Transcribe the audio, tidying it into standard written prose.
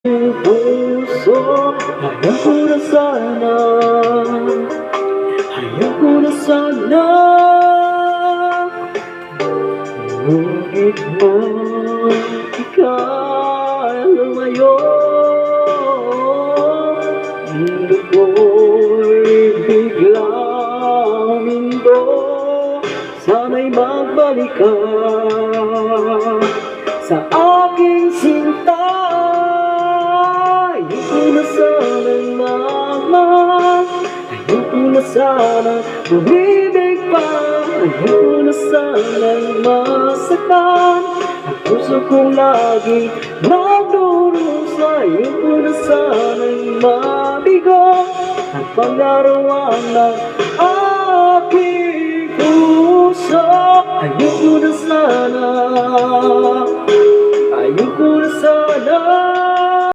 Puso, ayoko na sana, ayoko na sana. Ngunit ikaw lumayo, mundo ko'y biglang mundo. Sana'y magbalik ka sa aking sinta. Ayoko na sanang mahal, ayoko na sanang umibig pa, ayoko na sanang masaktan. Ang puso kong laging nagdurusa, ayoko na sanang mabigo ang pangarawan ng aking puso. Ayoko na sana, ayoko na sana.